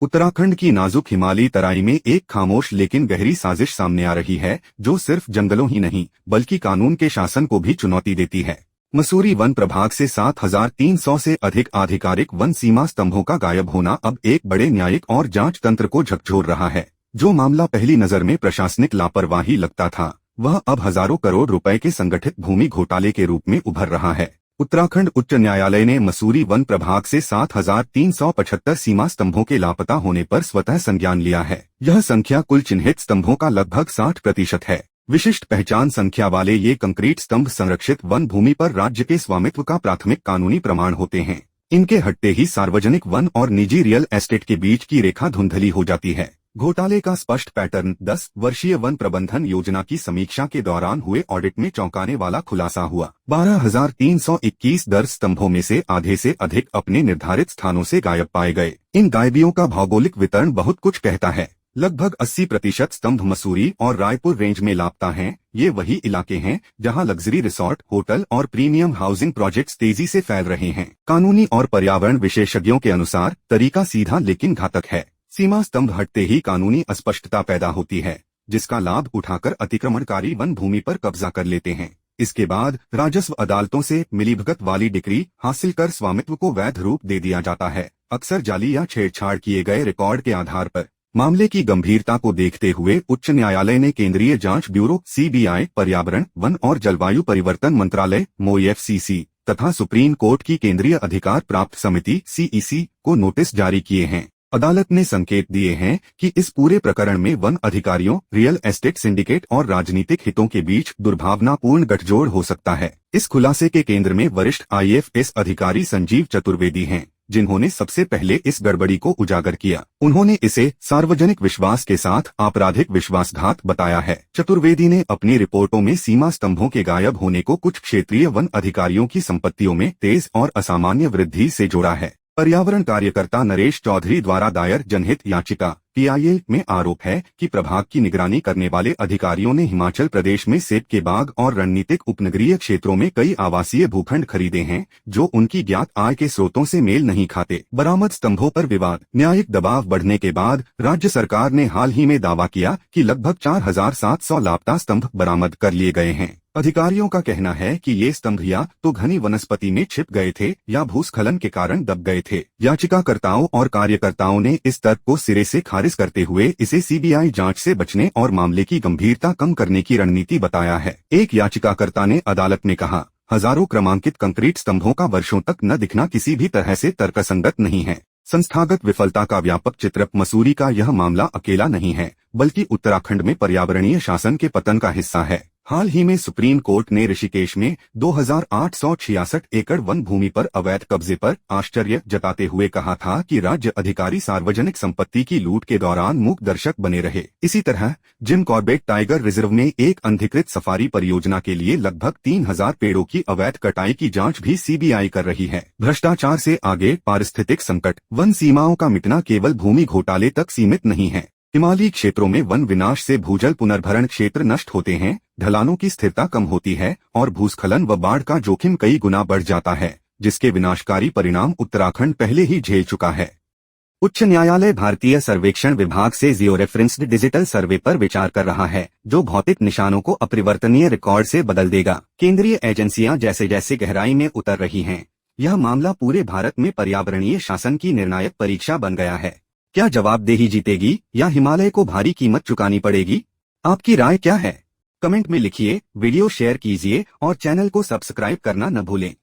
उत्तराखंड की नाजुक हिमालयी तराई में एक खामोश लेकिन गहरी साजिश सामने आ रही है, जो सिर्फ जंगलों ही नहीं बल्कि कानून के शासन को भी चुनौती देती है। मसूरी वन प्रभाग से 7,300 से अधिक आधिकारिक वन सीमा स्तंभों का गायब होना अब एक बड़े न्यायिक और जांच तंत्र को झकझोर रहा है। जो मामला पहली नजर में प्रशासनिक लापरवाही लगता था, वह अब हजारों करोड़ रुपए के संगठित भूमि घोटाले के रूप में उभर रहा है। उत्तराखंड उच्च न्यायालय ने मसूरी वन प्रभाग से 7,375 सीमा स्तंभों के लापता होने पर स्वतः संज्ञान लिया है। यह संख्या कुल चिन्हित स्तंभों का लगभग 60% है। विशिष्ट पहचान संख्या वाले ये कंक्रीट स्तंभ संरक्षित वन भूमि पर राज्य के स्वामित्व का प्राथमिक कानूनी प्रमाण होते हैं। इनके हटते ही सार्वजनिक वन और निजी रियल एस्टेट के बीच की रेखा धुंधली हो जाती है। घोटाले का स्पष्ट पैटर्न 10 वर्षीय वन प्रबंधन योजना की समीक्षा के दौरान हुए ऑडिट में चौंकाने वाला खुलासा हुआ। 12,321 दर्ज स्तंभों में से आधे से अधिक अपने निर्धारित स्थानों से गायब पाए गए। इन गायबियों का भौगोलिक वितरण बहुत कुछ कहता है। लगभग 80% स्तंभ मसूरी और रायपुर रेंज में लापता हैं। ये वही इलाके हैं जहां लग्जरी रिसोर्ट, होटल और प्रीमियम हाउसिंग प्रोजेक्ट्स तेजी से फैल रहे हैं। कानूनी और पर्यावरण विशेषज्ञों के अनुसार तरीका सीधा लेकिन घातक है। सीमा स्तंभ हटते ही कानूनी अस्पष्टता पैदा होती है, जिसका लाभ उठाकर अतिक्रमणकारी वन भूमि पर कब्जा कर लेते हैं। इसके बाद राजस्व अदालतों से मिलीभगत वाली डिक्री हासिल कर स्वामित्व को वैध रूप दे दिया जाता है, अक्सर जाली या छेड़छाड़ किए गए रिकॉर्ड के आधार पर। मामले की गंभीरता को देखते हुए उच्च न्यायालय ने केंद्रीय जांच ब्यूरो (CBI), पर्यावरण, वन और जलवायु परिवर्तन मंत्रालय (MoEFCC) तथा सुप्रीम कोर्ट की केंद्रीय अधिकार प्राप्त समिति (CEC) को नोटिस जारी किए हैं। अदालत ने संकेत दिए हैं कि इस पूरे प्रकरण में वन अधिकारियों, रियल एस्टेट सिंडिकेट और राजनीतिक हितों के बीच दुर्भावनापूर्ण गठजोड़ हो सकता है। इस खुलासे के केंद्र में वरिष्ठ IAFS अधिकारी संजीव चतुर्वेदी हैं, जिन्होंने सबसे पहले इस गड़बड़ी को उजागर किया। उन्होंने इसे सार्वजनिक विश्वास के साथ आपराधिक विश्वासघात बताया है। चतुर्वेदी ने अपनी रिपोर्टों में सीमा स्तंभों के गायब होने को कुछ क्षेत्रीय वन अधिकारियों की संपत्तियों में तेज और असामान्य वृद्धि से जोड़ा है। पर्यावरण कार्यकर्ता नरेश चौधरी द्वारा दायर जनहित याचिका PIL में आरोप है कि प्रभाग की निगरानी करने वाले अधिकारियों ने हिमाचल प्रदेश में सेब के बाग और रणनीतिक उपनगरीय क्षेत्रों में कई आवासीय भूखंड खरीदे हैं, जो उनकी ज्ञात आय के स्रोतों से मेल नहीं खाते। बरामद स्तंभों पर विवाद। न्यायिक दबाव बढ़ने के बाद राज्य सरकार ने हाल ही में दावा किया कि लगभग 4,700 लापता स्तंभ बरामद कर लिए गए हैं। अधिकारियों का कहना है कि ये स्तंभ या तो घनी वनस्पति में छिप गए थे या भूस्खलन के कारण दब गए थे। याचिकाकर्ताओं और कार्यकर्ताओं ने इस तर्क को सिरे से खारिज करते हुए इसे CBI जांच से बचने और मामले की गंभीरता कम करने की रणनीति बताया है। एक याचिकाकर्ता ने अदालत में कहा, हजारों क्रमांकित कंक्रीट स्तंभों का वर्षों तक न दिखना किसी भी तरह से तर्कसंगत नहीं है। संस्थागत विफलता का व्यापक चित्र। मसूरी का यह मामला अकेला नहीं है, बल्कि उत्तराखंड में पर्यावरणीय शासन के पतन का हिस्सा है। हाल ही में सुप्रीम कोर्ट ने ऋषिकेश में 2,866 एकड़ वन भूमि पर अवैध कब्जे पर आश्चर्य जताते हुए कहा था कि राज्य अधिकारी सार्वजनिक संपत्ति की लूट के दौरान मूक दर्शक बने रहे। इसी तरह जिम कॉर्बेट टाइगर रिजर्व में एक अनधिकृत सफारी परियोजना के लिए लगभग 3,000 पेड़ों की अवैध कटाई की जांच भी CBI कर रही है। भ्रष्टाचार से आगे पारिस्थितिक संकट। वन सीमाओं का मिटना केवल भूमि घोटाले तक सीमित नहीं है। हिमालयी क्षेत्रों में वन विनाश से भूजल पुनर्भरण क्षेत्र नष्ट होते हैं, ढलानों की स्थिरता कम होती है और भूस्खलन व बाढ़ का जोखिम कई गुना बढ़ जाता है, जिसके विनाशकारी परिणाम उत्तराखंड पहले ही झेल चुका है। उच्च न्यायालय भारतीय सर्वेक्षण विभाग से जियो रेफरेंस्ड डिजिटल सर्वे पर विचार कर रहा है, जो भौतिक निशानों को अपरिवर्तनीय रिकॉर्ड से बदल देगा। केंद्रीय एजेंसियां जैसे जैसे गहराई में उतर रही हैं, यह मामला पूरे भारत में पर्यावरणीय शासन की निर्णायक परीक्षा बन गया है। क्या जवाबदेही जीतेगी या हिमालय को भारी कीमत चुकानी पड़ेगी? आपकी राय क्या है? कमेंट में लिखिए, वीडियो शेयर कीजिए और चैनल को सब्सक्राइब करना न भूलें।